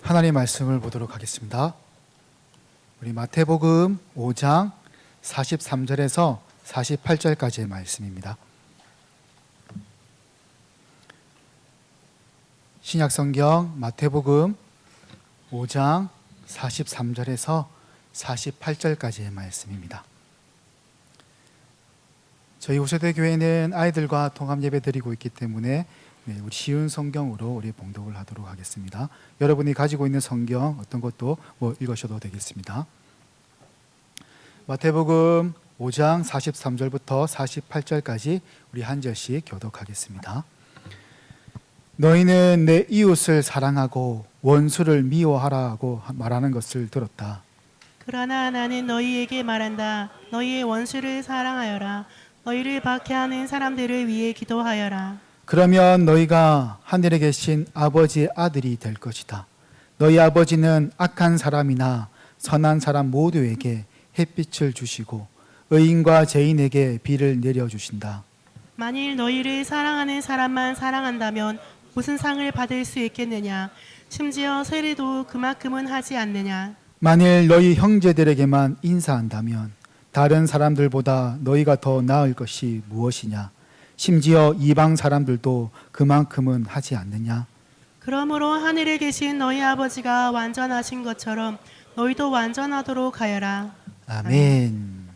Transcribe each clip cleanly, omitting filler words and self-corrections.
하나님의 말씀을 보도록 하겠습니다. 우리 마태복음 5장 43절에서 48절까지의 말씀입니다. 신약성경 마태복음 5장 43절에서 48절까지의 말씀입니다. 저희 호세대 교회는 아이들과 통합 예배 드리고 있기 때문에 우리 쉬운 성경으로 우리 봉독을 하도록 하겠습니다. 여러분이 가지고 있는 성경 어떤 것도 읽으셔도 되겠습니다. 마태복음 5장 43절부터 48절까지 우리 한 절씩 교독하겠습니다. 너희는 내 이웃을 사랑하고 원수를 미워하라고 말하는 것을 들었다. 그러나 나는 너희에게 말한다. 너희의 원수를 사랑하여라. 너희를 박해하는 사람들을 위해 기도하여라. 그러면 너희가 하늘에 계신 아버지의 아들이 될 것이다. 너희 아버지는 악한 사람이나 선한 사람 모두에게 햇빛을 주시고 의인과 죄인에게 비를 내려주신다. 만일 너희를 사랑하는 사람만 사랑한다면 무슨 상을 받을 수 있겠느냐? 심지어 세례도 그만큼은 하지 않느냐? 만일 너희 형제들에게만 인사한다면 다른 사람들보다 너희가 더 나을 것이 무엇이냐? 심지어 이방 사람들도 그만큼은 하지 않느냐? 그러므로 하늘에 계신 너희 아버지가 완전하신 것처럼 너희도 완전하도록 하여라. 아멘.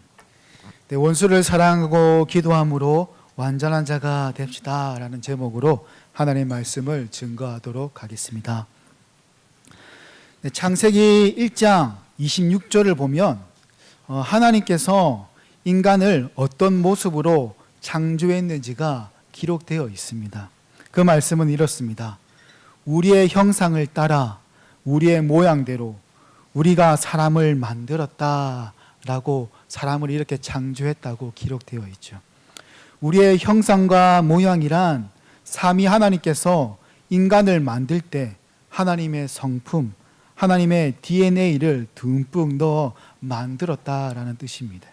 네, 원수를 사랑하고 기도함으로 완전한 자가 됩시다 라는 제목으로 하나님의 말씀을 증거하도록 하겠습니다. 네, 창세기 1장 26절을 보면 하나님께서 인간을 어떤 모습으로 창조했는지가 기록되어 있습니다. 그 말씀은 이렇습니다. 우리의 형상을 따라 우리의 모양대로 우리가 사람을 만들었다 라고 사람을 이렇게 창조했다고 기록되어 있죠. 우리의 형상과 모양이란 삼위 하나님께서 인간을 만들 때 하나님의 성품, 하나님의 DNA를 듬뿍 넣어 만들었다라는 뜻입니다.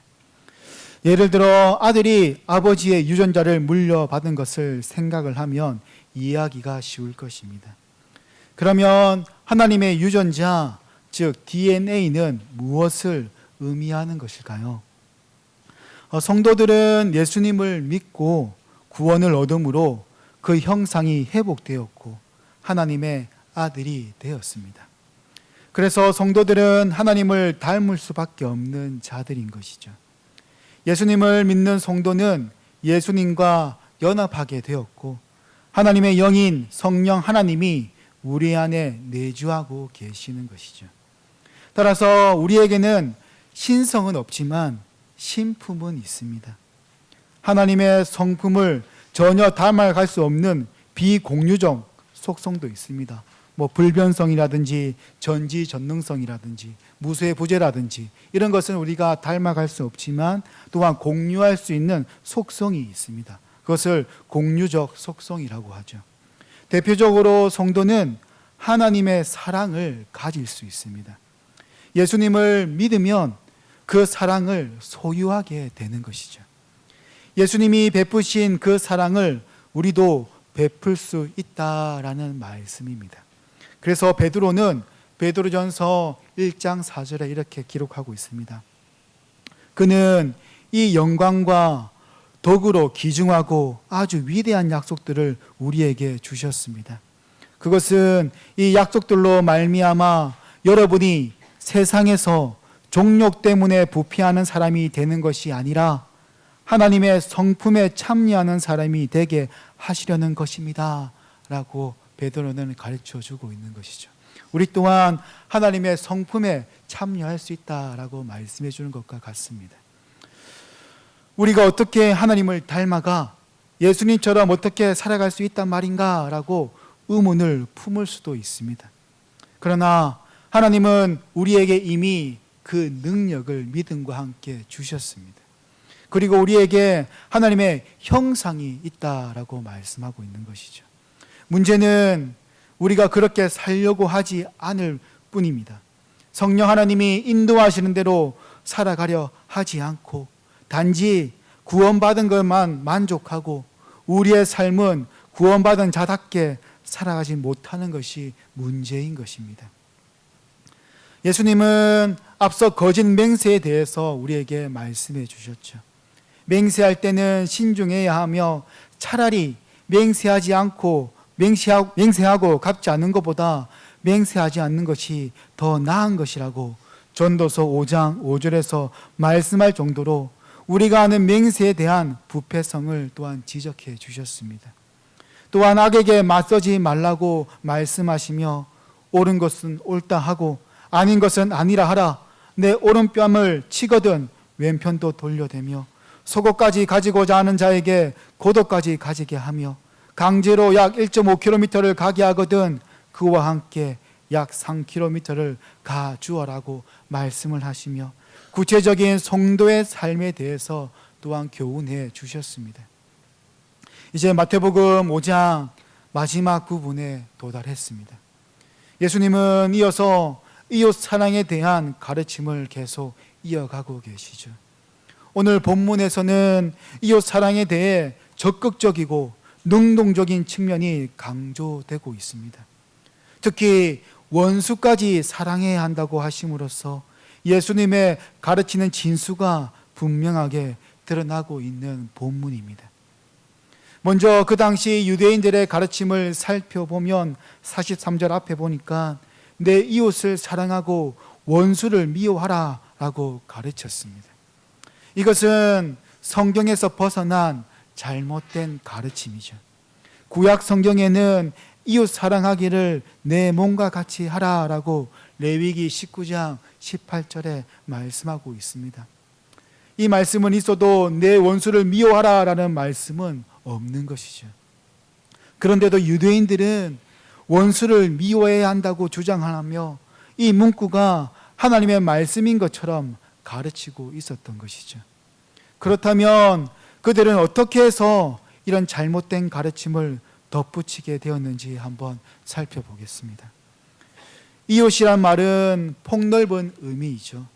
예를 들어 아들이 아버지의 유전자를 물려받은 것을 생각을 하면 이해하기가 쉬울 것입니다. 그러면 하나님의 유전자, 즉 DNA는 무엇을 의미하는 것일까요? 성도들은 예수님을 믿고 구원을 얻음으로 그 형상이 회복되었고 하나님의 아들이 되었습니다. 그래서 성도들은 하나님을 닮을 수밖에 없는 자들인 것이죠. 예수님을 믿는 성도는 예수님과 연합하게 되었고 하나님의 영인 성령 하나님이 우리 안에 내주하고 계시는 것이죠. 따라서 우리에게는 신성은 없지만 신품은 있습니다. 하나님의 성품을 전혀 닮아갈 수 없는 비공유적 속성도 있습니다. 불변성이라든지 전지전능성이라든지 무쇠부재라든지 이런 것은 우리가 닮아갈 수 없지만 또한 공유할 수 있는 속성이 있습니다. 그것을 공유적 속성이라고 하죠. 대표적으로 성도는 하나님의 사랑을 가질 수 있습니다. 예수님을 믿으면 그 사랑을 소유하게 되는 것이죠. 예수님이 베푸신 그 사랑을 우리도 베풀 수 있다라는 말씀입니다. 그래서 베드로는 베드로전서 1장 4절에 이렇게 기록하고 있습니다. 그는 이 영광과 덕으로 기중하고 아주 위대한 약속들을 우리에게 주셨습니다. 그것은 이 약속들로 말미암아 여러분이 세상에서 종욕 때문에 부패하는 사람이 되는 것이 아니라 하나님의 성품에 참여하는 사람이 되게 하시려는 것입니다 라고 베드로는 가르쳐주고 있는 것이죠. 우리 또한 하나님의 성품에 참여할 수 있다라고 말씀해 주는 것과 같습니다. 우리가 어떻게 하나님을 닮아가 예수님처럼 어떻게 살아갈 수 있단 말인가 라고 의문을 품을 수도 있습니다. 그러나 하나님은 우리에게 이미 그 능력을 믿음과 함께 주셨습니다. 그리고 우리에게 하나님의 형상이 있다라고 말씀하고 있는 것이죠. 문제는 우리가 그렇게 살려고 하지 않을 뿐입니다. 성령 하나님이 인도하시는 대로 살아가려 하지 않고 단지 구원받은 것만 만족하고 우리의 삶은 구원받은 자답게 살아가지 못하는 것이 문제인 것입니다. 예수님은 앞서 거짓 맹세에 대해서 우리에게 말씀해 주셨죠. 맹세할 때는 신중해야 하며 차라리 맹세하지 않고 맹세하고 갚지 않는 것보다 맹세하지 않는 것이 더 나은 것이라고 전도서 5장 5절에서 말씀할 정도로 우리가 하는 맹세에 대한 부패성을 또한 지적해 주셨습니다. 또한 악에게 맞서지 말라고 말씀하시며 옳은 것은 옳다 하고 아닌 것은 아니라 하라. 내 오른뺨을 치거든 왼편도 돌려대며 속옷까지 가지고자 하는 자에게 겉옷까지 가지게 하며 강제로 약 1.5km를 가게 하거든 그와 함께 약 3km를 가주어라고 말씀을 하시며 구체적인 성도의 삶에 대해서 또한 교훈해 주셨습니다. 이제 마태복음 5장 마지막 부분에 도달했습니다. 예수님은 이어서 이웃 사랑에 대한 가르침을 계속 이어가고 계시죠. 오늘 본문에서는 이웃 사랑에 대해 적극적이고 능동적인 측면이 강조되고 있습니다. 특히 원수까지 사랑해야 한다고 하심으로써 예수님의 가르치는 진수가 분명하게 드러나고 있는 본문입니다. 먼저 그 당시 유대인들의 가르침을 살펴보면 43절 앞에 보니까 내 이웃을 사랑하고 원수를 미워하라 라고 가르쳤습니다. 이것은 성경에서 벗어난 잘못된 가르침이죠. 구약 성경에는 이웃 사랑하기를 내 몸과 같이 하라라고 레위기 19장 18절에 말씀하고 있습니다. 이 말씀은 있어도 내 원수를 미워하라라는 말씀은 없는 것이죠. 그런데도 유대인들은 원수를 미워해야 한다고 주장하며 이 문구가 하나님의 말씀인 것처럼 가르치고 있었던 것이죠. 그렇다면 그들은 어떻게 해서 이런 잘못된 가르침을 덧붙이게 되었는지 한번 살펴보겠습니다. 이웃이란 말은 폭넓은 의미이죠.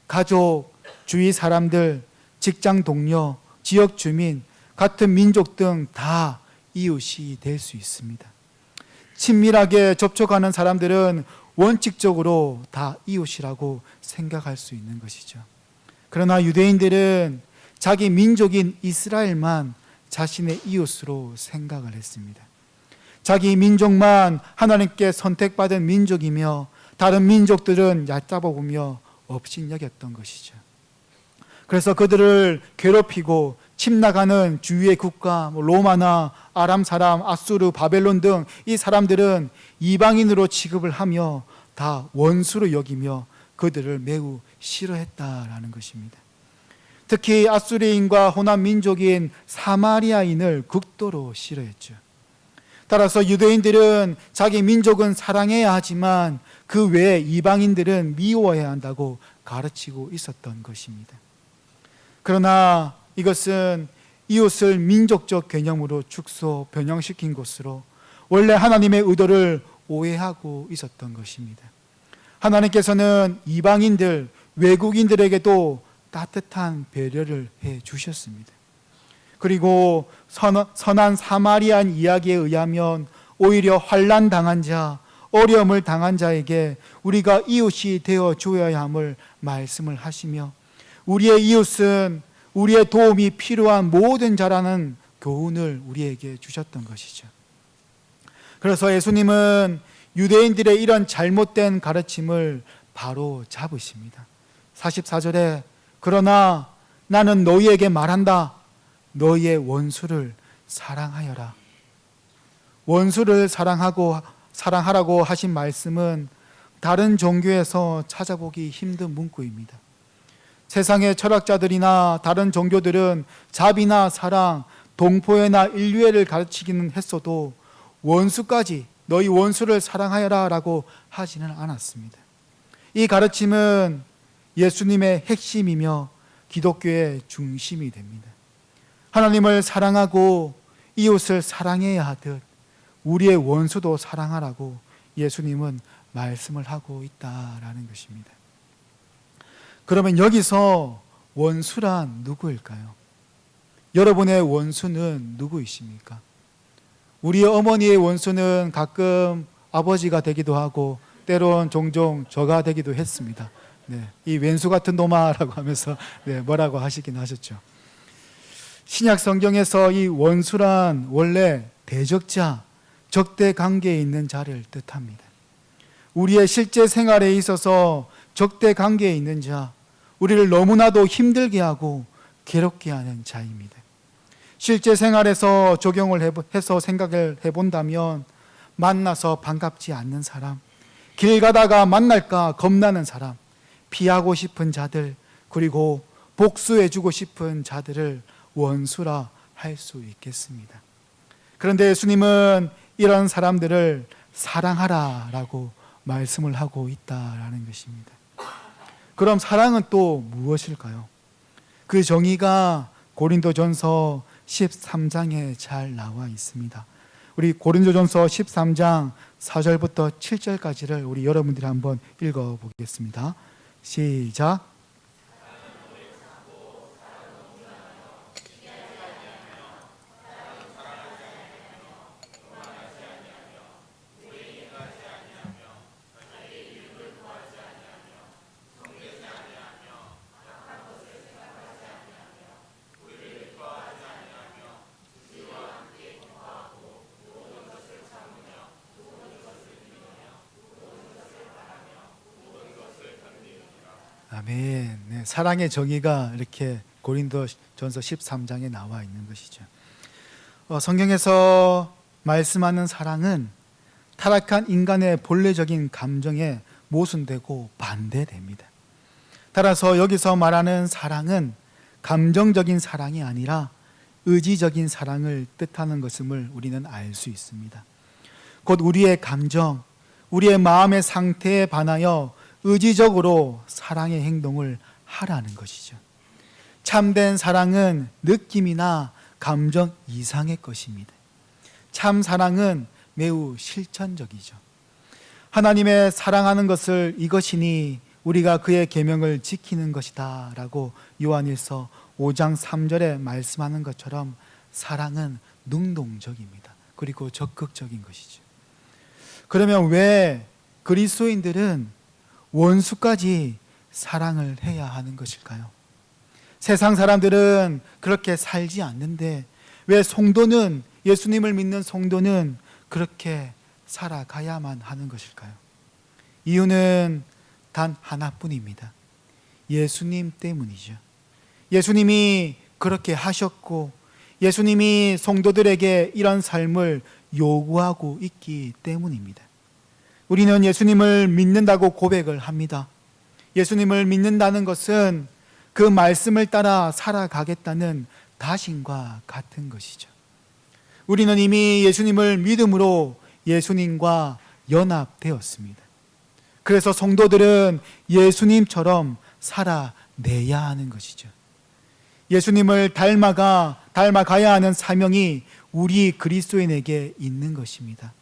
가족, 주위 사람들, 직장 동료, 지역 주민, 같은 민족 등 다 이웃이 될 수 있습니다. 친밀하게 접촉하는 사람들은 원칙적으로 다 이웃이라고 생각할 수 있는 것이죠. 그러나 유대인들은 자기 민족인 이스라엘만 자신의 이웃으로 생각을 했습니다. 자기 민족만 하나님께 선택받은 민족이며 다른 민족들은 얕잡아보며 업신여겼던 것이죠. 그래서 그들을 괴롭히고 침략하는 주위의 국가, 로마나 아람 사람, 아수르, 바벨론 등 이 사람들은 이방인으로 취급을 하며 다 원수로 여기며 그들을 매우 싫어했다라는 것입니다. 특히 아수리인과 호남 민족인 사마리아인을 극도로 싫어했죠. 따라서 유대인들은 자기 민족은 사랑해야 하지만 그 외에 이방인들은 미워해야 한다고 가르치고 있었던 것입니다. 그러나 이것은 이웃을 민족적 개념으로 축소, 변형시킨 것으로 원래 하나님의 의도를 오해하고 있었던 것입니다. 하나님께서는 이방인들, 외국인들에게도 따뜻한 배려를 해 주셨습니다. 그리고 선한 사마리안 이야기에 의하면 오히려 환난 당한 자, 어려움을 당한 자에게 우리가 이웃이 되어 주어야 함을 말씀을 하시며 우리의 이웃은 우리의 도움이 필요한 모든 자라는 교훈을 우리에게 주셨던 것이죠. 그래서 예수님은 유대인들의 이런 잘못된 가르침을 바로 잡으십니다. 44절에 그러나 나는 너희에게 말한다. 너희의 원수를 사랑하여라. 원수를 사랑하라고 하신 말씀은 다른 종교에서 찾아보기 힘든 문구입니다. 세상의 철학자들이나 다른 종교들은 자비나 사랑, 동포애나 인류애를 가르치기는 했어도 원수까지 너희 원수를 사랑하여라 라고 하지는 않았습니다. 이 가르침은 예수님의 핵심이며 기독교의 중심이 됩니다. 하나님을 사랑하고 이웃을 사랑해야 하듯 우리의 원수도 사랑하라고 예수님은 말씀을 하고 있다라는 것입니다. 그러면 여기서 원수란 누구일까요? 여러분의 원수는 누구이십니까? 우리 어머니의 원수는 가끔 아버지가 되기도 하고 때론 종종 저가 되기도 했습니다. 네, 이 왼수 같은 놈아라고 하면서 네, 뭐라고 하시긴 하셨죠. 신약 성경에서 이 원수란 원래 대적자, 적대 관계에 있는 자를 뜻합니다. 우리의 실제 생활에 있어서 적대 관계에 있는 자, 우리를 너무나도 힘들게 하고 괴롭게 하는 자입니다. 실제 생활에서 적용을 해서 생각을 해본다면 만나서 반갑지 않는 사람, 길 가다가 만날까 겁나는 사람, 피하고 싶은 자들, 그리고 복수해주고 싶은 자들을 원수라 할 수 있겠습니다. 그런데 예수님은 이런 사람들을 사랑하라라고 말씀을 하고 있다라는 것입니다. 그럼 사랑은 또 무엇일까요? 그 정의가 고린도전서 13장에 잘 나와 있습니다. 우리 고린도전서 13장 4절부터 7절까지를 우리 여러분들이 한번 읽어보겠습니다. 시작. 아멘. 네, 사랑의 정의가 이렇게 고린도전서 13장에 나와 있는 것이죠. 성경에서 말씀하는 사랑은 타락한 인간의 본래적인 감정에 모순되고 반대됩니다. 따라서 여기서 말하는 사랑은 감정적인 사랑이 아니라 의지적인 사랑을 뜻하는 것임을 우리는 알 수 있습니다. 곧 우리의 감정, 우리의 마음의 상태에 반하여 의지적으로 사랑의 행동을 하라는 것이죠. 참된 사랑은 느낌이나 감정 이상의 것입니다. 참 사랑은 매우 실천적이죠. 하나님의 사랑하는 것을 이것이니 우리가 그의 계명을 지키는 것이다 라고 요한일서 5장 3절에 말씀하는 것처럼 사랑은 능동적입니다. 그리고 적극적인 것이죠. 그러면 왜 그리스도인들은 원수까지 사랑을 해야 하는 것일까요? 세상 사람들은 그렇게 살지 않는데 왜 성도는, 예수님을 믿는 성도는 그렇게 살아가야만 하는 것일까요? 이유는 단 하나뿐입니다. 예수님 때문이죠. 예수님이 그렇게 하셨고 예수님이 성도들에게 이런 삶을 요구하고 있기 때문입니다. 우리는 예수님을 믿는다고 고백을 합니다. 예수님을 믿는다는 것은 그 말씀을 따라 살아가겠다는 다짐과 같은 것이죠. 우리는 이미 예수님을 믿음으로 예수님과 연합되었습니다. 그래서 성도들은 예수님처럼 살아내야 하는 것이죠. 예수님을 닮아가야 하는 사명이 우리 그리스도인에게 있는 것입니다.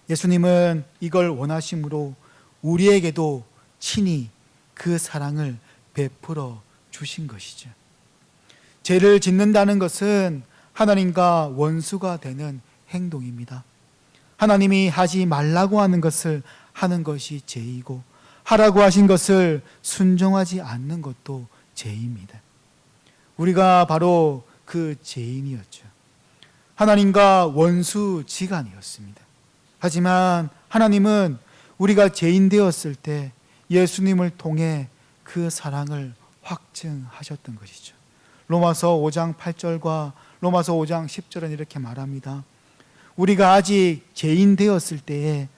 예수님은 이걸 원하심으로 우리에게도 친히 그 사랑을 베풀어 주신 것이죠. 죄를 짓는다는 것은 하나님과 원수가 되는 행동입니다. 하나님이 하지 말라고 하는 것을 하는 것이 죄이고 하라고 하신 것을 순종하지 않는 것도 죄입니다. 우리가 바로 그 죄인이었죠. 하나님과 원수지간이었습니다. 하지만 하나님은 우리가 죄인 되었을 때 예수님을 통해 그 사랑을 확증하셨던 것이죠. 로마서 5장 8절과 로마서 5장 10절은 이렇게 말합니다. 우리가 아직 죄인 되었을 때에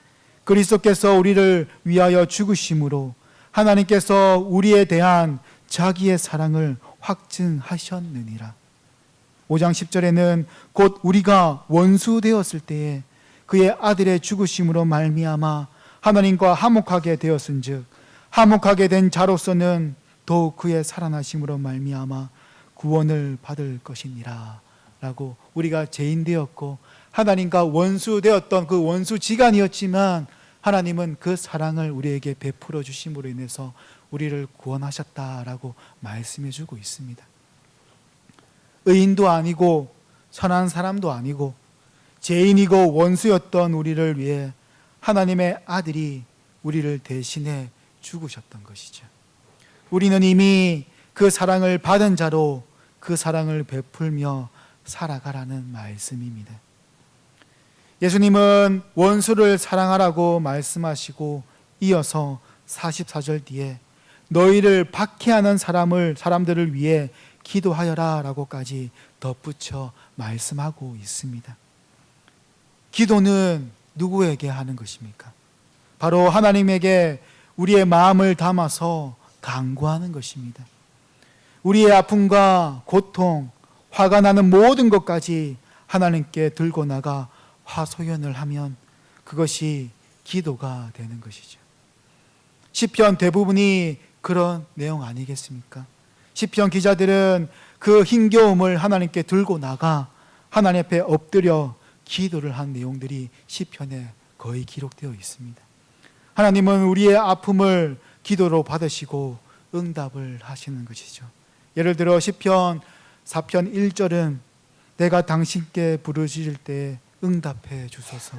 그리스도께서 우리를 위하여 죽으심으로 하나님께서 우리에 대한 자기의 사랑을 확증하셨느니라. 5장 10절에는 곧 우리가 원수 되었을 때에 그의 아들의 죽으심으로 말미암아 하나님과 화목하게 되었은즉 화목하게 된 자로서는 더욱 그의 살아나심으로 말미암아 구원을 받을 것이니라 라고, 우리가 죄인 되었고 하나님과 원수 되었던 그 원수지간이었지만 하나님은 그 사랑을 우리에게 베풀어 주심으로 인해서 우리를 구원하셨다라고 말씀해 주고 있습니다. 의인도 아니고 선한 사람도 아니고 죄인이고 원수였던 우리를 위해 하나님의 아들이 우리를 대신해 죽으셨던 것이죠. 우리는 이미 그 사랑을 받은 자로 그 사랑을 베풀며 살아가라는 말씀입니다. 예수님은 원수를 사랑하라고 말씀하시고 이어서 44절 뒤에 너희를 박해하는 사람들을 위해 기도하여라 라고까지 덧붙여 말씀하고 있습니다. 기도는 누구에게 하는 것입니까? 바로 하나님에게 우리의 마음을 담아서 간구하는 것입니다. 우리의 아픔과 고통, 화가 나는 모든 것까지 하나님께 들고 나가 화소연을 하면 그것이 기도가 되는 것이죠. 시편 대부분이 그런 내용 아니겠습니까? 시편 기자들은 그 힘겨움을 하나님께 들고 나가 하나님 앞에 엎드려 기도를 한 내용들이 시편에 거의 기록되어 있습니다. 하나님은 우리의 아픔을 기도로 받으시고 응답을 하시는 것이죠. 예를 들어 시편 4편 1절은 내가 당신께 부르짖을 때 응답해 주소서.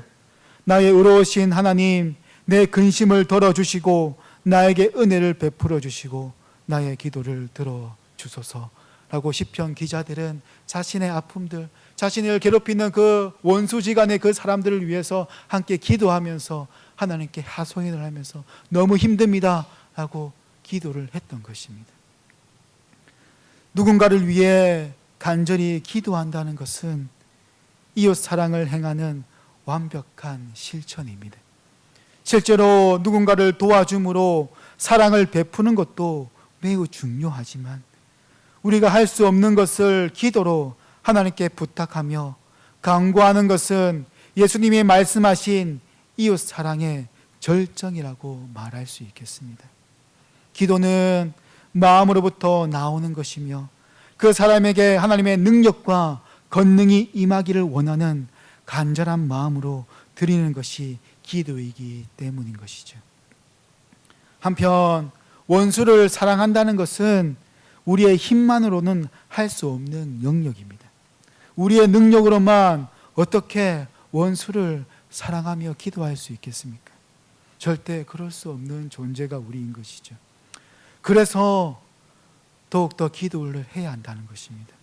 나의 의로우신 하나님, 내 근심을 덜어주시고 나에게 은혜를 베풀어 주시고 나의 기도를 들어주소서 라고 시편 기자들은 자신의 아픔들, 자신을 괴롭히는 그 원수지간의 그 사람들을 위해서 함께 기도하면서 하나님께 하소연을 하면서 너무 힘듭니다 라고 기도를 했던 것입니다. 누군가를 위해 간절히 기도한다는 것은 이웃 사랑을 행하는 완벽한 실천입니다. 실제로 누군가를 도와줌으로 사랑을 베푸는 것도 매우 중요하지만 우리가 할 수 없는 것을 기도로 하나님께 부탁하며 간구하는 것은 예수님이 말씀하신 이웃 사랑의 절정이라고 말할 수 있겠습니다. 기도는 마음으로부터 나오는 것이며 그 사람에게 하나님의 능력과 권능이 임하기를 원하는 간절한 마음으로 드리는 것이 기도이기 때문인 것이죠. 한편 원수를 사랑한다는 것은 우리의 힘만으로는 할 수 없는 영역입니다. 우리의 능력으로만 어떻게 원수를 사랑하며 기도할 수 있겠습니까? 절대 그럴 수 없는 존재가 우리인 것이죠. 그래서 더욱더 기도를 해야 한다는 것입니다.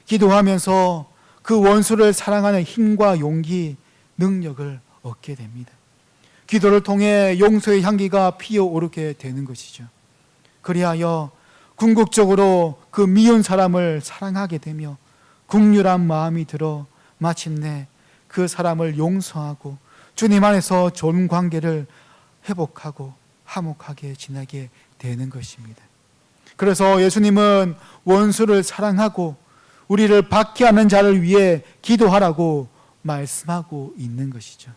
기도하면서 그 원수를 사랑하는 힘과 용기, 능력을 얻게 됩니다. 기도를 통해 용서의 향기가 피어오르게 되는 것이죠. 그리하여 궁극적으로 그 미운 사람을 사랑하게 되며 긍휼한 마음이 들어 마침내 그 사람을 용서하고 주님 안에서 좋은 관계를 회복하고 화목하게 지내게 되는 것입니다. 그래서 예수님은 원수를 사랑하고 우리를 박해하는 자를 위해 기도하라고 말씀하고 있는 것이죠.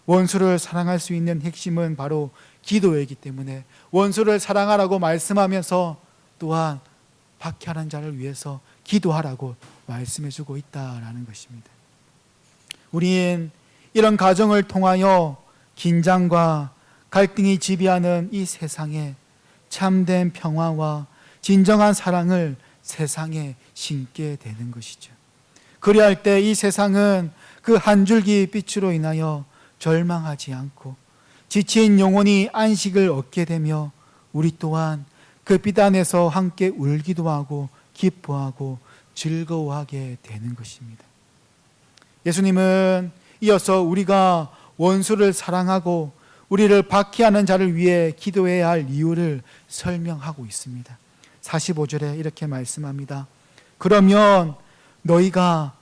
원수를 사랑할 수 있는 핵심은 바로 기도이기 때문에 원수를 사랑하라고 말씀하면서 또한 박해하는 자를 위해서 기도하라고 말씀해주고 있다라는 것입니다. 우리는 이런 가정을 통하여 긴장과 갈등이 지배하는 이 세상에 참된 평화와 진정한 사랑을 세상에 심게 되는 것이죠. 그리할 때 이 세상은 그 한 줄기 빛으로 인하여 절망하지 않고 지친 영혼이 안식을 얻게 되며 우리 또한 그 빛 안에서 함께 울기도 하고 기뻐하고 즐거워하게 되는 것입니다. 예수님은 이어서 우리가 원수를 사랑하고 우리를 박해하는 자를 위해 기도해야 할 이유를 설명하고 있습니다. 45절에 이렇게 말씀합니다. 그러면 너희가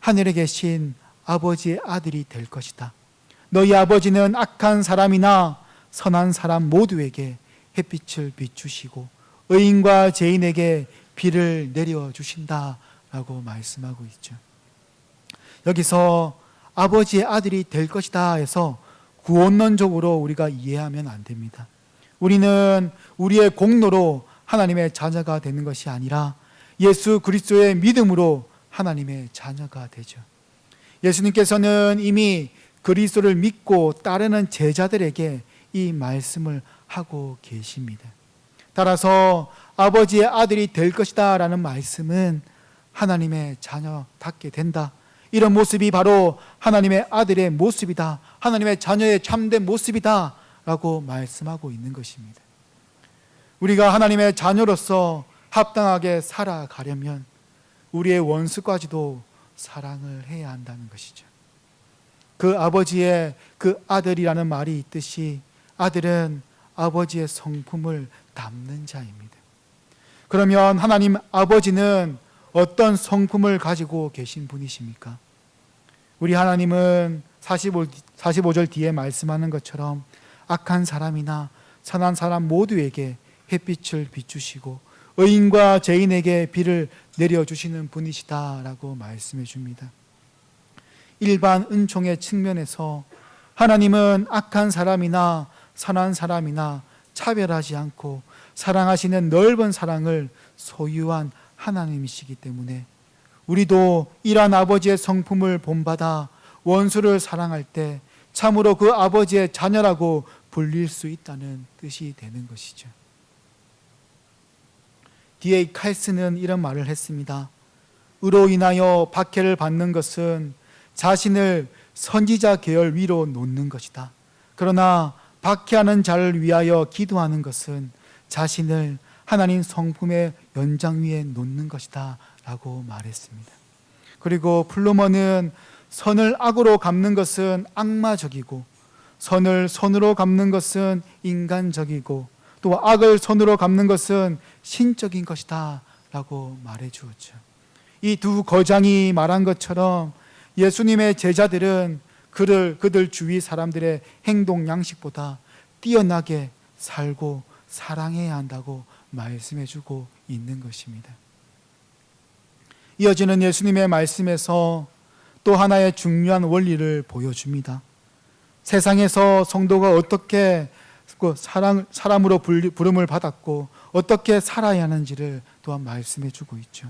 하늘에 계신 아버지의 아들이 될 것이다. 너희 아버지는 악한 사람이나 선한 사람 모두에게 햇빛을 비추시고 의인과 죄인에게 비를 내려주신다 라고 말씀하고 있죠. 여기서 아버지의 아들이 될 것이다 해서 구원론적으로 우리가 이해하면 안 됩니다. 우리는 우리의 공로로 하나님의 자녀가 되는 것이 아니라 예수 그리스도의 믿음으로 하나님의 자녀가 되죠. 예수님께서는 이미 그리스도를 믿고 따르는 제자들에게 이 말씀을 하고 계십니다. 따라서 아버지의 아들이 될 것이다 라는 말씀은 하나님의 자녀답게 된다, 이런 모습이 바로 하나님의 아들의 모습이다 하나님의 자녀의 참된 모습이다 라고 말씀하고 있는 것입니다. 우리가 하나님의 자녀로서 합당하게 살아가려면 우리의 원수까지도 사랑을 해야 한다는 것이죠. 그 아버지의 그 아들이라는 말이 있듯이 아들은 아버지의 성품을 담는 자입니다. 그러면 하나님 아버지는 어떤 성품을 가지고 계신 분이십니까? 우리 하나님은 45절 뒤에 말씀하는 것처럼 악한 사람이나 선한 사람 모두에게 햇빛을 비추시고 의인과 죄인에게 비를 내려주시는 분이시다라고 말씀해 줍니다. 일반 은총의 측면에서 하나님은 악한 사람이나 선한 사람이나 차별하지 않고 사랑하시는 넓은 사랑을 소유한 하나님이시기 때문에 우리도 이러한 아버지의 성품을 본받아 원수를 사랑할 때 참으로 그 아버지의 자녀라고 불릴 수 있다는 뜻이 되는 것이죠. D.A. 칼스는 이런 말을 했습니다. 의로 인하여 박해를 받는 것은 자신을 선지자 계열 위로 놓는 것이다. 그러나 박해하는 자를 위하여 기도하는 것은 자신을 하나님 성품의 연장 위에 놓는 것이다 라고 말했습니다. 그리고 플루머는 선을 악으로 갚는 것은 악마적이고 선을 선으로 갚는 것은 인간적이고 또 악을 선으로 갚는 것은 신적인 것이다 라고 말해 주었죠. 이 두 거장이 말한 것처럼 예수님의 제자들은 그들 주위 사람들의 행동 양식보다 뛰어나게 살고 사랑해야 한다고 말씀해 주고 있는 것입니다. 이어지는 예수님의 말씀에서 또 하나의 중요한 원리를 보여줍니다. 세상에서 성도가 어떻게 사람으로 부름을 받았고 어떻게 살아야 하는지를 또한 말씀해 주고 있죠.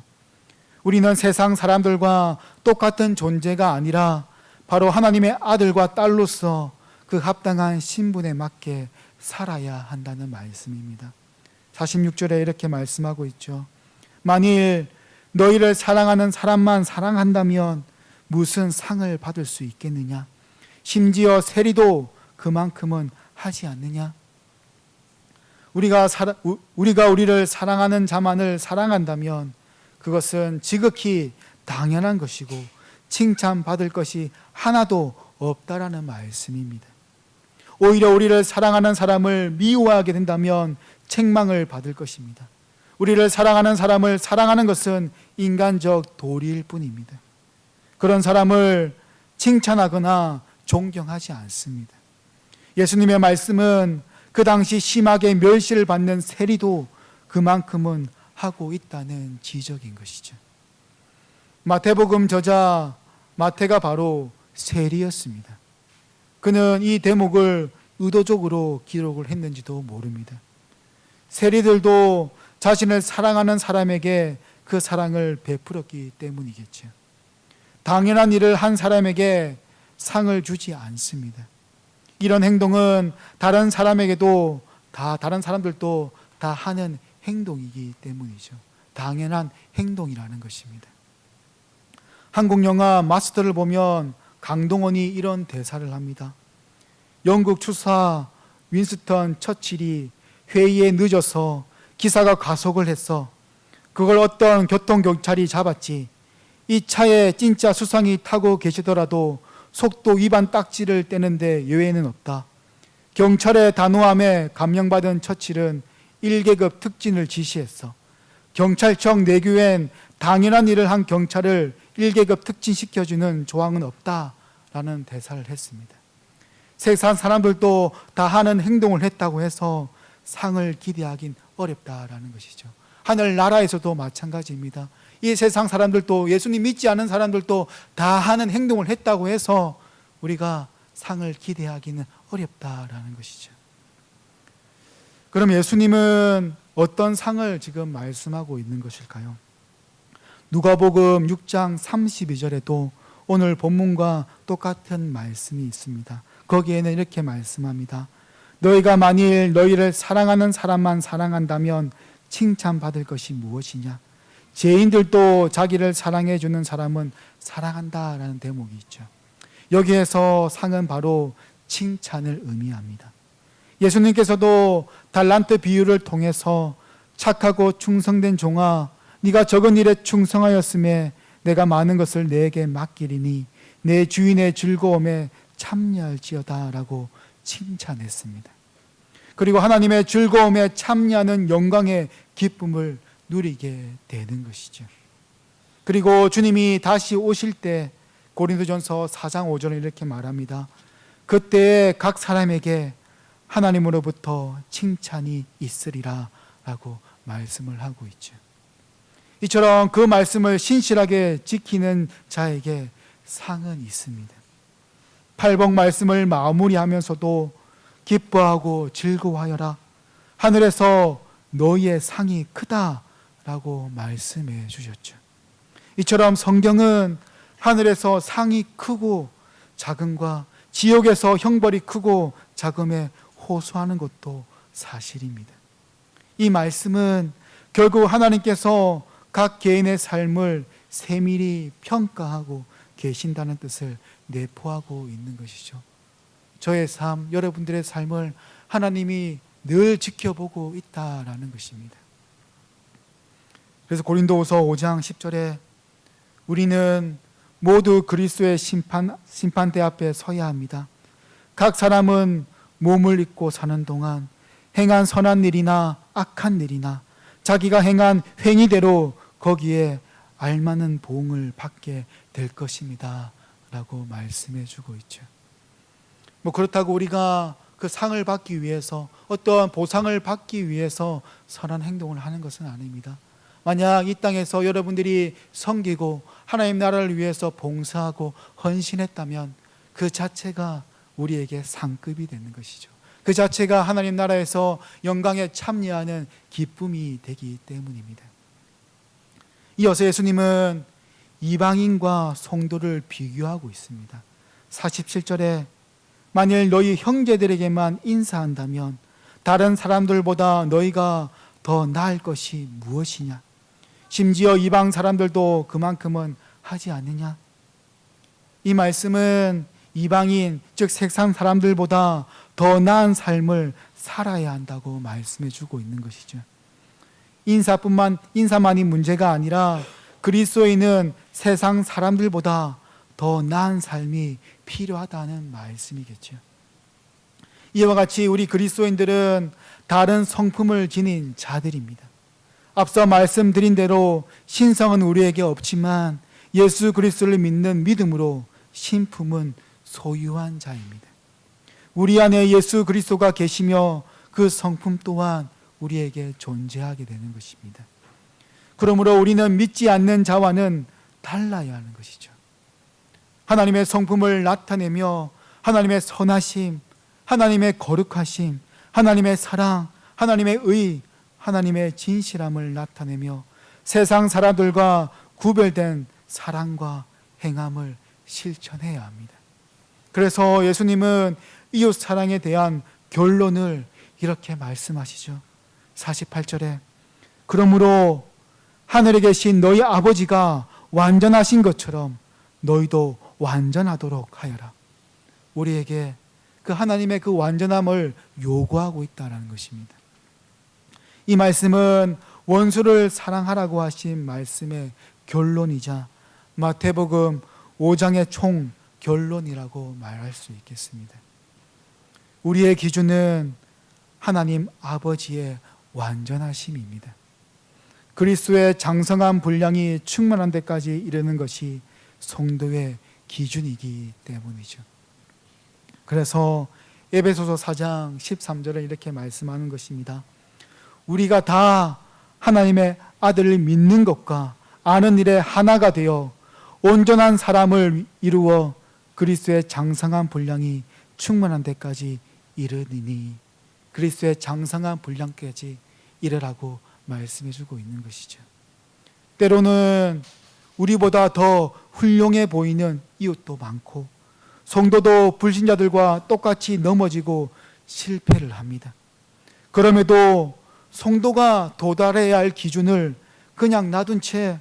우리는 세상 사람들과 똑같은 존재가 아니라 바로 하나님의 아들과 딸로서 그 합당한 신분에 맞게 살아야 한다는 말씀입니다. 46절에 이렇게 말씀하고 있죠. 만일 너희를 사랑하는 사람만 사랑한다면 무슨 상을 받을 수 있겠느냐? 심지어 세리도 그만큼은 하지 않느냐? 우리가 우리를 사랑하는 자만을 사랑한다면 그것은 지극히 당연한 것이고 칭찬받을 것이 하나도 없다라는 말씀입니다. 오히려 우리를 사랑하는 사람을 미워하게 된다면 책망을 받을 것입니다. 우리를 사랑하는 사람을 사랑하는 것은 인간적 도리일 뿐입니다. 그런 사람을 칭찬하거나 존경하지 않습니다. 예수님의 말씀은 그 당시 심하게 멸시를 받는 세리도 그만큼은 하고 있다는 지적인 것이죠. 마태복음 저자 마태가 바로 세리였습니다. 그는 이 대목을 의도적으로 기록을 했는지도 모릅니다. 세리들도 자신을 사랑하는 사람에게 그 사랑을 베풀었기 때문이겠죠. 당연한 일을 한 사람에게 상을 주지 않습니다. 이런 행동은 다른 사람들도 다 하는 행동이기 때문이죠. 당연한 행동이라는 것입니다. 한국 영화 마스터를 보면 강동원이 이런 대사를 합니다. 영국 추사 윈스턴 처칠이 회의에 늦어서 기사가 과속을 했어. 그걸 어떤 교통경찰이 잡았지. 이 차에 진짜 수상이 타고 계시더라도 속도 위반 딱지를 떼는데 예외는 없다. 경찰의 단호함에 감명받은 처칠은 1계급 특진을 지시했어. 경찰청 내규엔 당연한 일을 한 경찰을 1계급 특진시켜주는 조항은 없다라는 대사를 했습니다. 세상 사람들도 다 하는 행동을 했다고 해서 상을 기대하긴 어렵다라는 것이죠. 하늘나라에서도 마찬가지입니다. 이 세상 사람들도 예수님 믿지 않은 사람들도 다 하는 행동을 했다고 해서 우리가 상을 기대하기는 어렵다라는 것이죠. 그럼 예수님은 어떤 상을 지금 말씀하고 있는 것일까요? 누가복음 6장 32절에도 오늘 본문과 똑같은 말씀이 있습니다. 거기에는 이렇게 말씀합니다. 너희가 만일 너희를 사랑하는 사람만 사랑한다면 칭찬받을 것이 무엇이냐? 죄인들도 자기를 사랑해 주는 사람은 사랑한다라는 대목이 있죠. 여기에서 상은 바로 칭찬을 의미합니다. 예수님께서도 달란트 비유를 통해서 착하고 충성된 종아, 네가 적은 일에 충성하였음에 내가 많은 것을 내게 맡기리니 내 주인의 즐거움에 참여할지어다 라고 칭찬했습니다. 그리고 하나님의 즐거움에 참여하는 영광의 기쁨을 누리게 되는 것이죠. 그리고 주님이 다시 오실 때 고린도전서 4장 5절에 이렇게 말합니다. 그때 각 사람에게 하나님으로부터 칭찬이 있으리라 라고 말씀을 하고 있죠. 이처럼 그 말씀을 신실하게 지키는 자에게 상은 있습니다. 팔복 말씀을 마무리하면서도 기뻐하고 즐거워하여라. 하늘에서 너희의 상이 크다라고 말씀해 주셨죠. 이처럼 성경은 하늘에서 상이 크고 작음과 지옥에서 형벌이 크고 작음에 호소하는 것도 사실입니다. 이 말씀은 결국 하나님께서 각 개인의 삶을 세밀히 평가하고 계신다는 뜻을 내포하고 있는 것이죠. 저의 삶, 여러분들의 삶을 하나님이 늘 지켜보고 있다라는 것입니다. 그래서 고린도후서 5장 10절에 우리는 모두 그리스도의 심판대 앞에 서야 합니다. 각 사람은 몸을 입고 사는 동안 행한 선한 일이나 악한 일이나 자기가 행한 행위대로 거기에 알맞는 보응을 받게 될 것입니다 라고 말씀해 주고 있죠. 그렇다고 우리가 그 상을 받기 위해서, 어떠한 보상을 받기 위해서 선한 행동을 하는 것은 아닙니다. 만약 이 땅에서 여러분들이 섬기고 하나님 나라를 위해서 봉사하고 헌신했다면 그 자체가 우리에게 상급이 되는 것이죠. 그 자체가 하나님 나라에서 영광에 참여하는 기쁨이 되기 때문입니다. 이어서 예수님은 이방인과 성도를 비교하고 있습니다. 47절에 만일 너희 형제들에게만 인사한다면 다른 사람들보다 너희가 더 나을 것이 무엇이냐? 심지어 이방 사람들도 그만큼은 하지 않느냐? 이 말씀은 이방인, 즉 세상 사람들보다 더 나은 삶을 살아야 한다고 말씀해 주고 있는 것이죠. 인사만이 문제가 아니라 그리스도인은 세상 사람들보다 더 나은 삶이 필요하다는 말씀이겠죠. 이와 같이 우리 그리스도인들은 다른 성품을 지닌 자들입니다. 앞서 말씀드린 대로 신성은 우리에게 없지만 예수 그리스도를 믿는 믿음으로 신품은 소유한 자입니다. 우리 안에 예수 그리스도가 계시며 그 성품 또한 우리에게 존재하게 되는 것입니다. 그러므로 우리는 믿지 않는 자와는 달라야 하는 것이죠. 하나님의 성품을 나타내며 하나님의 선하심, 하나님의 거룩하심, 하나님의 사랑, 하나님의 의, 하나님의 진실함을 나타내며 세상 사람들과 구별된 사랑과 행함을 실천해야 합니다. 그래서 예수님은 이웃 사랑에 대한 결론을 이렇게 말씀하시죠. 48절에 그러므로 하늘에 계신 너희 아버지가 완전하신 것처럼 너희도 완전하도록 하여라. 우리에게 그 하나님의 그 완전함을 요구하고 있다는 것입니다. 이 말씀은 원수를 사랑하라고 하신 말씀의 결론이자 마태복음 5장의 총 결론이라고 말할 수 있겠습니다. 우리의 기준은 하나님 아버지의 완전하심입니다. 그리스도의 장성한 분량이 충만한 데까지 이르는 것이 성도의 기준이기 때문이죠. 그래서 에베소서 4장 13절에 이렇게 말씀하는 것입니다. 우리가 다 하나님의 아들을 믿는 것과 아는 일에 하나가 되어 온전한 사람을 이루어 그리스도의 장성한 분량이 충만한 데까지 이르니, 그리스도의 장성한 분량까지 이르라고 말씀해 주고 있는 것이죠. 때로는 우리보다 더 훌륭해 보이는 이웃도 많고 성도도 불신자들과 똑같이 넘어지고 실패를 합니다. 그럼에도 성도가 도달해야 할 기준을 그냥 놔둔 채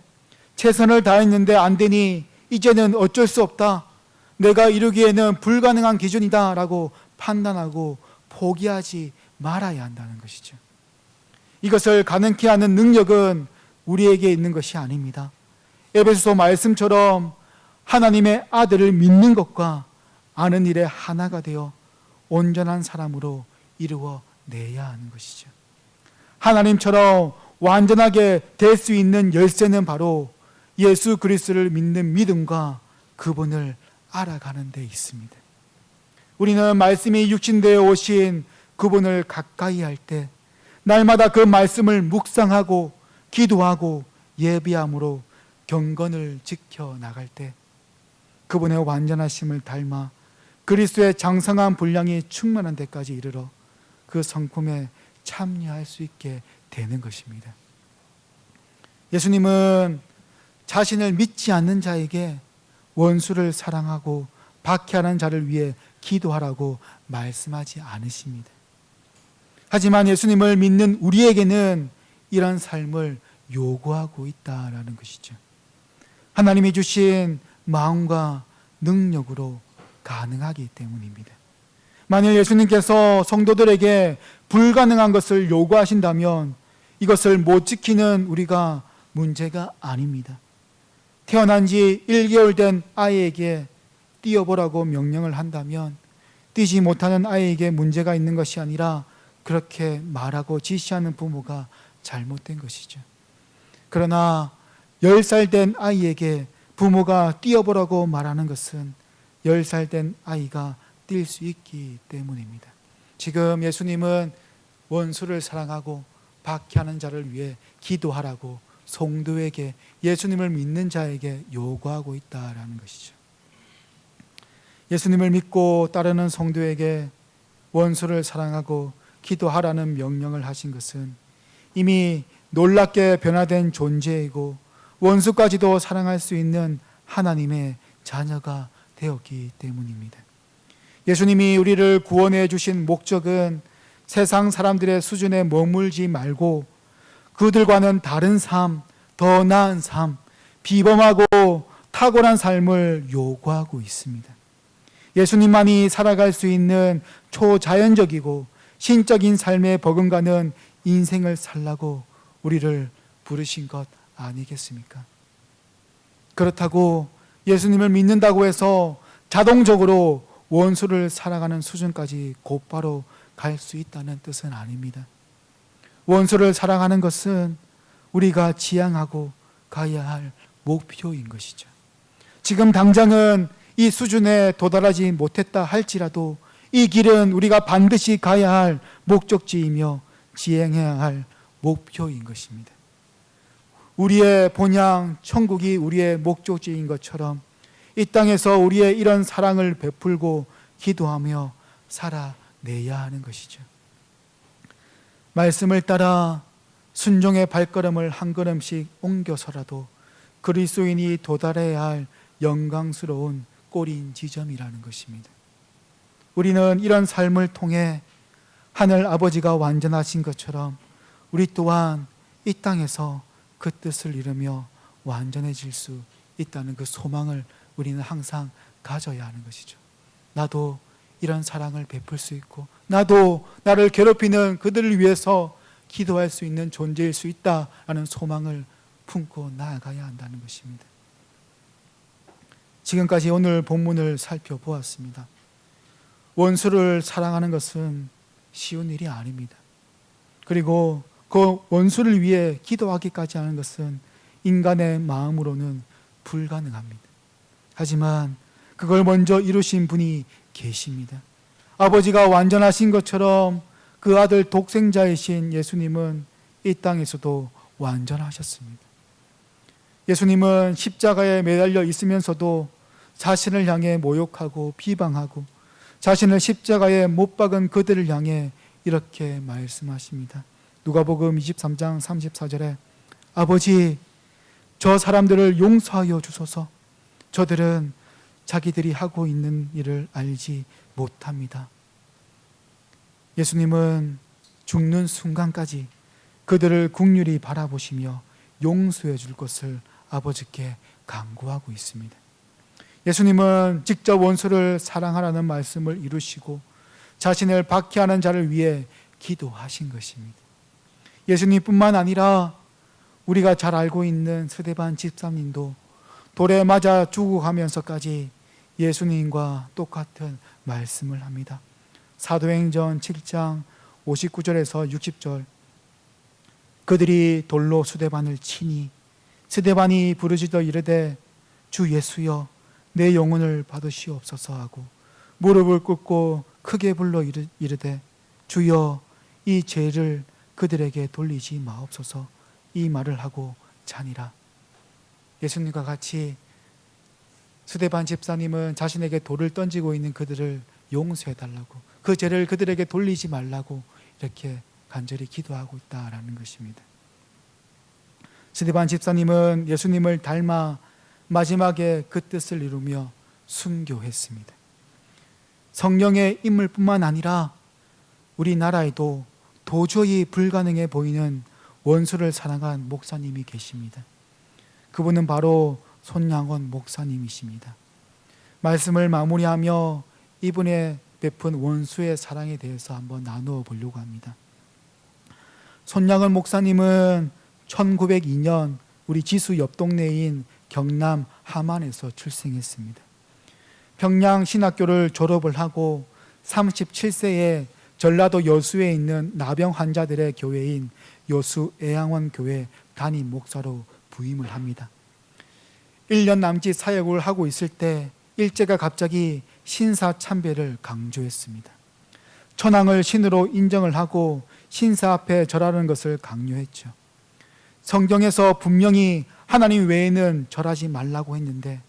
최선을 다했는데 안 되니 이제는 어쩔 수 없다, 내가 이루기에는 불가능한 기준이다라고 판단하고 포기하지 말아야 한다는 것이죠. 이것을 가능케 하는 능력은 우리에게 있는 것이 아닙니다. 에베소서 말씀처럼 하나님의 아들을 믿는 것과 아는 일에 하나가 되어 온전한 사람으로 이루어내야 하는 것이죠. 하나님처럼 완전하게 될 수 있는 열쇠는 바로 예수 그리스도를 믿는 믿음과 그분을 알아가는 데 있습니다. 우리는 말씀이 육신되어 오신 그분을 가까이 할 때 날마다 그 말씀을 묵상하고 기도하고 예비함으로 경건을 지켜나갈 때 그분의 완전하심을 닮아 그리스도의 장성한 분량이 충만한 데까지 이르러 그 성품에 참여할 수 있게 되는 것입니다. 예수님은 자신을 믿지 않는 자에게 원수를 사랑하고 박해하는 자를 위해 기도하라고 말씀하지 않으십니다. 하지만 예수님을 믿는 우리에게는 이런 삶을 요구하고 있다라는 것이죠. 하나님이 주신 마음과 능력으로 가능하기 때문입니다. 만일 예수님께서 성도들에게 불가능한 것을 요구하신다면 이것을 못 지키는 우리가 문제가 아닙니다. 태어난 지 1개월 된 아이에게 뛰어보라고 명령을 한다면 뛰지 못하는 아이에게 문제가 있는 것이 아니라 그렇게 말하고 지시하는 부모가 잘못된 것이죠. 그러나 10살 된 아이에게 부모가 뛰어보라고 말하는 것은 10살 된 아이가 뛸 수 있기 때문입니다. 지금 예수님은 원수를 사랑하고 박해하는 자를 위해 기도하라고 성도에게, 예수님을 믿는 자에게 요구하고 있다라는 것이죠. 예수님을 믿고 따르는 성도에게 원수를 사랑하고 기도하라는 명령을 하신 것은 이미 놀랍게 변화된 존재이고 원수까지도 사랑할 수 있는 하나님의 자녀가 되었기 때문입니다. 예수님이 우리를 구원해 주신 목적은 세상 사람들의 수준에 머물지 말고 그들과는 다른 삶, 더 나은 삶, 비범하고 탁월한 삶을 요구하고 있습니다. 예수님만이 살아갈 수 있는 초자연적이고 신적인 삶에 버금가는 인생을 살라고 우리를 부르신 것 아니겠습니까? 그렇다고 예수님을 믿는다고 해서 자동적으로 원수를 사랑하는 수준까지 곧바로 갈 수 있다는 뜻은 아닙니다. 원수를 사랑하는 것은 우리가 지향하고 가야 할 목표인 것이죠. 지금 당장은 이 수준에 도달하지 못했다 할지라도 이 길은 우리가 반드시 가야 할 목적지이며 지향해야 할 목표인 것입니다. 우리의 본향 천국이 우리의 목적지인 것처럼 이 땅에서 우리의 이런 사랑을 베풀고 기도하며 살아내야 하는 것이죠. 말씀을 따라 순종의 발걸음을 한 걸음씩 옮겨서라도 그리스도인이 도달해야 할 영광스러운 꼬린 지점이라는 것입니다. 우리는 이런 삶을 통해 하늘 아버지가 완전하신 것처럼 우리 또한 이 땅에서 그 뜻을 이루며 완전해질 수 있다는 그 소망을 우리는 항상 가져야 하는 것이죠. 나도 이런 사랑을 베풀 수 있고 나도 나를 괴롭히는 그들을 위해서 기도할 수 있는 존재일 수 있다라는 소망을 품고 나아가야 한다는 것입니다. 지금까지 오늘 본문을 살펴보았습니다. 원수를 사랑하는 것은 쉬운 일이 아닙니다. 그리고 그 원수를 위해 기도하기까지 하는 것은 인간의 마음으로는 불가능합니다. 하지만 그걸 먼저 이루신 분이 계십니다. 아버지가 완전하신 것처럼 그 아들 독생자이신 예수님은 이 땅에서도 완전하셨습니다. 예수님은 십자가에 매달려 있으면서도 자신을 향해 모욕하고 비방하고 자신을 십자가에 못 박은 그들을 향해 이렇게 말씀하십니다. 누가복음 23장 34절에 아버지, 저 사람들을 용서하여 주소서. 저들은 자기들이 하고 있는 일을 알지 못합니다. 예수님은 죽는 순간까지 그들을 긍휼히 바라보시며 용서해 줄 것을 아버지께 간구하고 있습니다. 예수님은 직접 원수를 사랑하라는 말씀을 이루시고 자신을 박해하는 자를 위해 기도하신 것입니다. 예수님뿐만 아니라 우리가 잘 알고 있는 스데반 집사님도 돌에 맞아 죽어가면서까지 예수님과 똑같은 말씀을 합니다. 사도행전 7장 59절에서 60절, 그들이 돌로 스데반을 치니 스데반이 부르짖어 이르되 주 예수여 내 영혼을 받으시옵소서 하고 무릎을 꿇고 크게 불러 이르되 주여 이 죄를 그들에게 돌리지 마옵소서, 이 말을 하고 자니라. 예수님과 같이 스데반 집사님은 자신에게 돌을 던지고 있는 그들을 용서해달라고, 그 죄를 그들에게 돌리지 말라고 이렇게 간절히 기도하고 있다라는 것입니다. 스데반 집사님은 예수님을 닮아 마지막에 그 뜻을 이루며 순교했습니다. 성령의 인물뿐만 아니라 우리나라에도 도저히 불가능해 보이는 원수를 사랑한 목사님이 계십니다. 그분은 바로 손양원 목사님이십니다. 말씀을 마무리하며 이분의 베푼 원수의 사랑에 대해서 한번 나누어 보려고 합니다. 손양원 목사님은 1902년 우리 지수 옆 동네인 경남 함안에서 출생했습니다. 평양신학교를 졸업을 하고 37세에 전라도 여수에 있는 나병 환자들의 교회인 여수 애양원 교회 담임 목사로 부임을 합니다. 1년 남짓 사역을 하고 있을 때 일제가 갑자기 신사 참배를 강조했습니다. 천황을 신으로 인정을 하고 신사 앞에 절하는 것을 강요했죠. 성경에서 분명히 하나님 외에는 절하지 말라고 했는데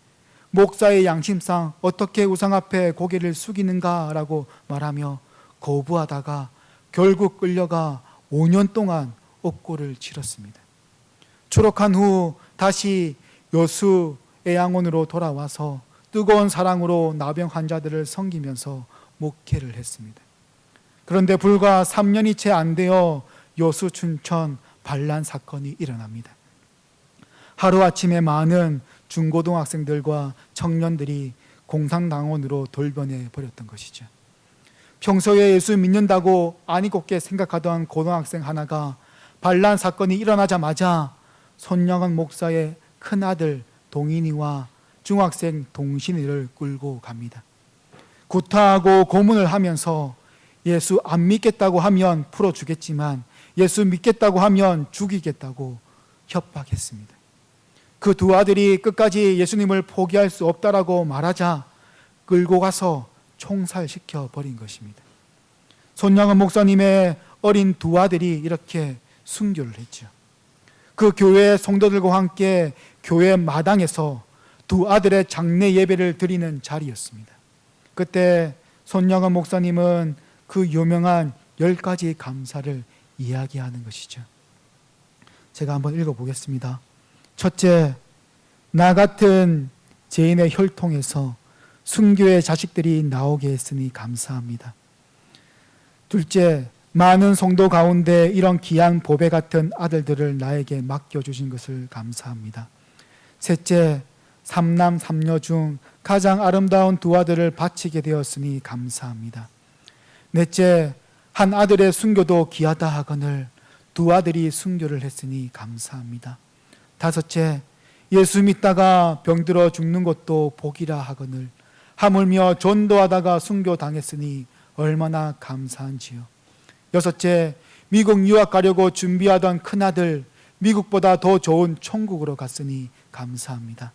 목사의 양심상 어떻게 우상 앞에 고개를 숙이는가라고 말하며 거부하다가 결국 끌려가 5년 동안 옥고를 치렀습니다. 졸업한 후 다시 여수 애양원으로 돌아와서 뜨거운 사랑으로 나병 환자들을 섬기면서 목회를 했습니다. 그런데 불과 3년이 채 안 되어 여수 춘천 반란 사건이 일어납니다. 하루아침에 많은 중고등학생들과 청년들이 공산당원으로 돌변해 버렸던 것이죠. 평소에 예수 믿는다고 아니곱게 생각하던 고등학생 하나가 반란 사건이 일어나자마자 손양원 목사의 큰아들 동인이와 중학생 동신이를 끌고 갑니다. 구타하고 고문을 하면서 예수 안 믿겠다고 하면 풀어주겠지만 예수 믿겠다고 하면 죽이겠다고 협박했습니다. 그 두 아들이 끝까지 예수님을 포기할 수 없다라고 말하자 끌고 가서 총살시켜 버린 것입니다. 손양원 목사님의 어린 두 아들이 이렇게 순교를 했죠. 그 교회 성도들과 함께 교회 마당에서 두 아들의 장례 예배를 드리는 자리였습니다. 그때 손양원 목사님은 그 유명한 10가지 감사를 이야기하는 것이죠. 제가 한번 읽어보겠습니다. 첫째, 나 같은 죄인의 혈통에서 순교의 자식들이 나오게 했으니 감사합니다. 둘째, 많은 성도 가운데 이런 귀한 보배 같은 아들들을 나에게 맡겨주신 것을 감사합니다. 셋째, 삼남 삼녀 중 가장 아름다운 두 아들을 바치게 되었으니 감사합니다. 넷째, 한 아들의 순교도 귀하다 하거늘 두 아들이 순교를 했으니 감사합니다. 다섯째, 예수 믿다가 병들어 죽는 것도 복이라 하거늘 하물며 전도하다가 순교당했으니 얼마나 감사한지요. 여섯째, 미국 유학 가려고 준비하던 큰아들 미국보다 더 좋은 천국으로 갔으니 감사합니다.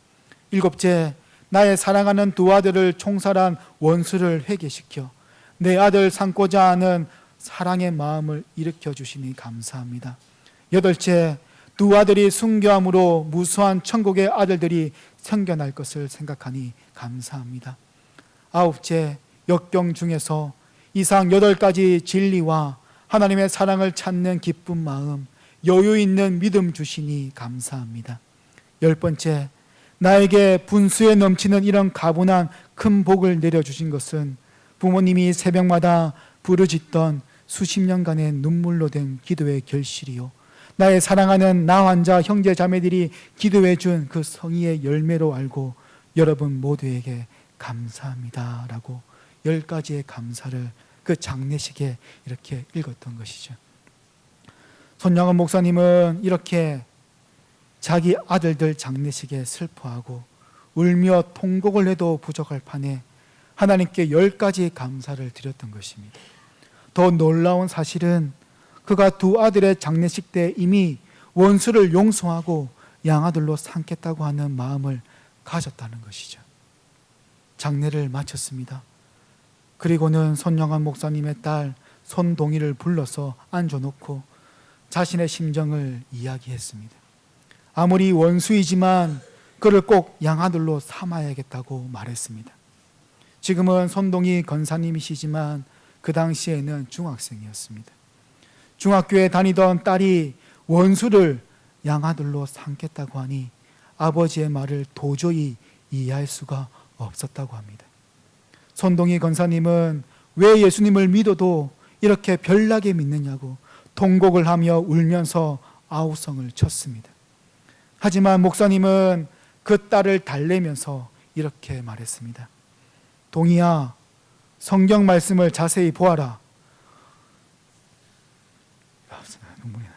일곱째, 나의 사랑하는 두 아들을 총살한 원수를 회개시켜 내 아들 삼고자 하는 사랑의 마음을 일으켜 주시니 감사합니다. 여덟째, 두 아들이 순교함으로 무수한 천국의 아들들이 생겨날 것을 생각하니 감사합니다. 아홉째, 역경 중에서 이상 8가지 진리와 하나님의 사랑을 찾는 기쁜 마음, 여유 있는 믿음 주시니 감사합니다. 10번째, 나에게 분수에 넘치는 이런 가분한 큰 복을 내려주신 것은 부모님이 새벽마다 부르짖던 수십 년간의 눈물로 된 기도의 결실이요, 나의 사랑하는 나 환자 형제 자매들이 기도해 준 그 성의의 열매로 알고 여러분 모두에게 감사합니다 라고 10가지의 감사를 그 장례식에 이렇게 읽었던 것이죠. 손양원 목사님은 이렇게 자기 아들들 장례식에 슬퍼하고 울며 통곡을 해도 부족할 판에 하나님께 10가지 감사를 드렸던 것입니다. 더 놀라운 사실은 그가 두 아들의 장례식 때 이미 원수를 용서하고 양아들로 삼겠다고 하는 마음을 가졌다는 것이죠. 장례를 마쳤습니다. 그리고는 손영환 목사님의 딸 손동희를 불러서 앉아놓고 자신의 심정을 이야기했습니다. 아무리 원수이지만 그를 꼭 양아들로 삼아야겠다고 말했습니다. 지금은 손동희 권사님이시지만 그 당시에는 중학생이었습니다. 중학교에 다니던 딸이 원수를 양아들로 삼겠다고 하니 아버지의 말을 도저히 이해할 수가 없었다고 합니다. 손동희 권사님은 왜 예수님을 믿어도 이렇게 별나게 믿느냐고 통곡을 하며 울면서 아우성을 쳤습니다. 하지만 목사님은 그 딸을 달래면서 이렇게 말했습니다. 동희야, 성경 말씀을 자세히 보아라. 눈물이 나.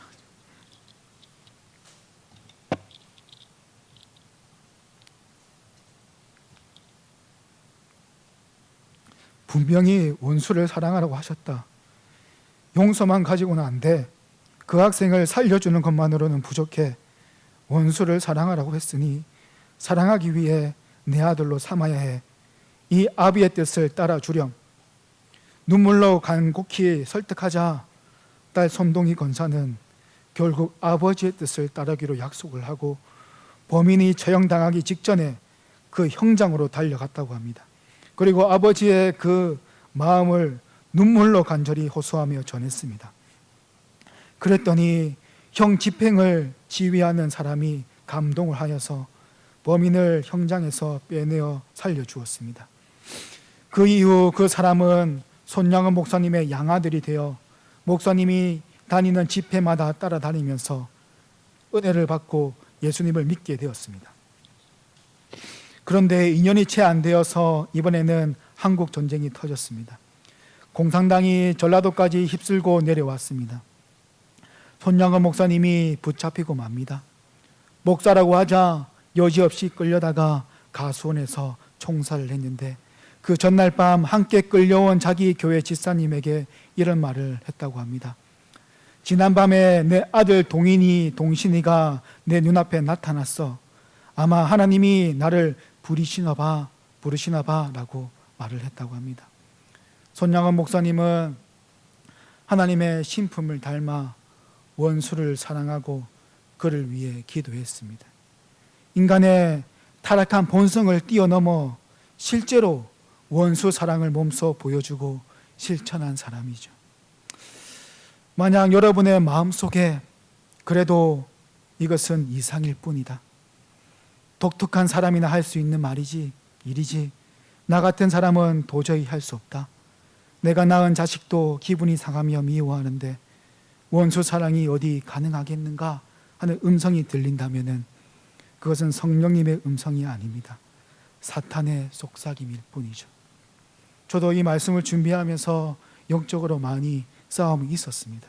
분명히 원수를 사랑하라고 하셨다. 용서만 가지고는 안 돼. 그 학생을 살려주는 것만으로는 부족해. 원수를 사랑하라고 했으니 사랑하기 위해 내 아들로 삼아야 해. 이 아비의 뜻을 따라주렴. 눈물로 간곡히 설득하자 딸 손동희 권사는 결국 아버지의 뜻을 따르기로 약속을 하고 범인이 처형당하기 직전에 그 형장으로 달려갔다고 합니다. 그리고 아버지의 그 마음을 눈물로 간절히 호소하며 전했습니다. 그랬더니 형 집행을 지휘하는 사람이 감동을 하여서 범인을 형장에서 빼내어 살려주었습니다. 그 이후 그 사람은 손양원 목사님의 양아들이 되어 목사님이 다니는 집회마다 따라다니면서 은혜를 받고 예수님을 믿게 되었습니다. 그런데 2년이 채 안 되어서 이번에는 한국 전쟁이 터졌습니다. 공산당이 전라도까지 휩쓸고 내려왔습니다. 손양원 목사님이 붙잡히고 맙니다. 목사라고 하자 여지없이 끌려다가 가수원에서 총살을 했는데 그 전날 밤 함께 끌려온 자기 교회 집사님에게 이런 말을 했다고 합니다. 지난밤에 내 아들 동신이가 내 눈앞에 나타났어. 아마 하나님이 나를 부르시나 봐 라고 말을 했다고 합니다. 손양원 목사님은 하나님의 신품을 닮아 원수를 사랑하고 그를 위해 기도했습니다. 인간의 타락한 본성을 뛰어넘어 실제로 원수 사랑을 몸소 보여주고 실천한 사람이죠. 만약 여러분의 마음속에 그래도 이것은 이상일 뿐이다. 독특한 사람이나 할 수 있는 일이지. 나 같은 사람은 도저히 할 수 없다. 내가 낳은 자식도 기분이 상하며 미워하는데 원수 사랑이 어디 가능하겠는가 하는 음성이 들린다면 그것은 성령님의 음성이 아닙니다. 사탄의 속삭임일 뿐이죠. 저도 이 말씀을 준비하면서 영적으로 많이 싸움이 있었습니다.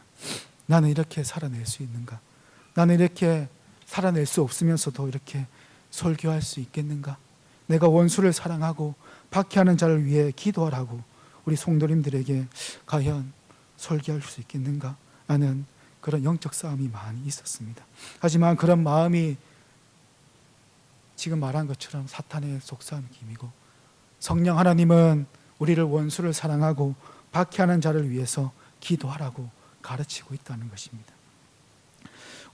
나는 이렇게 살아낼 수 있는가? 나는 이렇게 살아낼 수 없으면서도 이렇게 설교할 수 있겠는가? 내가 원수를 사랑하고 박해하는 자를 위해 기도하라고 우리 성도님들에게 과연 설교할 수 있겠는가? 라는 그런 영적 싸움이 많이 있었습니다. 하지만 그런 마음이 지금 말한 것처럼 사탄의 속삭임이고 성령 하나님은 우리를 원수를 사랑하고 박해하는 자를 위해서 기도하라고 가르치고 있다는 것입니다.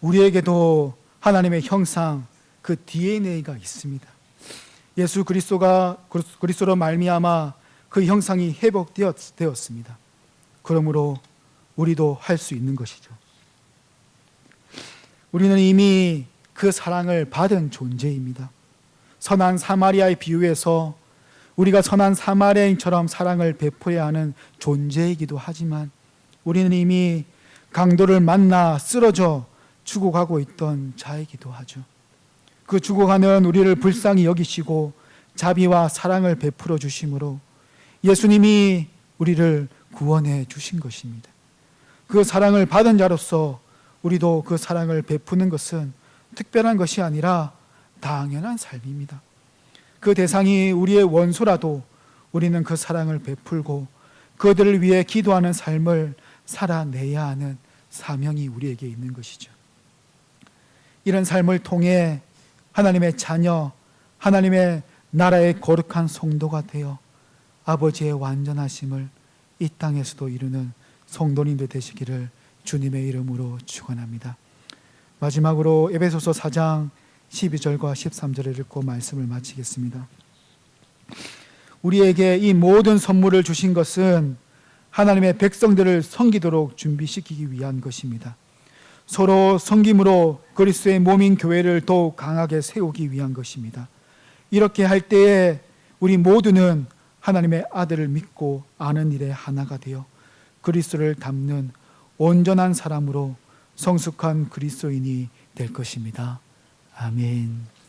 우리에게도 하나님의 형상, 그 DNA가 있습니다. 예수 그리스도로 말미암아 그 형상이 회복되었습니다. 그러므로 우리도 할 수 있는 것이죠. 우리는 이미 그 사랑을 받은 존재입니다. 선한 사마리아의 비유에서 우리가 선한 사마리아인처럼 사랑을 베풀어야 하는 존재이기도 하지만 우리는 이미 강도를 만나 쓰러져 죽어가고 있던 자이기도 하죠. 그 죽어가는 우리를 불쌍히 여기시고 자비와 사랑을 베풀어 주심으로 예수님이 우리를 구원해 주신 것입니다. 그 사랑을 받은 자로서 우리도 그 사랑을 베푸는 것은 특별한 것이 아니라 당연한 삶입니다. 그 대상이 우리의 원수라도 우리는 그 사랑을 베풀고 그들을 위해 기도하는 삶을 살아내야 하는 사명이 우리에게 있는 것이죠. 이런 삶을 통해 하나님의 자녀, 하나님의 나라의 거룩한 성도가 되어 아버지의 완전하심을 이 땅에서도 이루는 성도님들 되시기를 주님의 이름으로 축원합니다. 마지막으로 에베소서 4장 12절과 13절을 읽고 말씀을 마치겠습니다. 우리에게 이 모든 선물을 주신 것은 하나님의 백성들을 섬기도록 준비시키기 위한 것입니다. 서로 섬김으로 그리스도의 몸인 교회를 더욱 강하게 세우기 위한 것입니다. 이렇게 할 때에 우리 모두는 하나님의 아들을 믿고 아는 일에 하나가 되어 그리스도를 닮는 온전한 사람으로 성숙한 그리스도인이 될 것입니다. 아멘.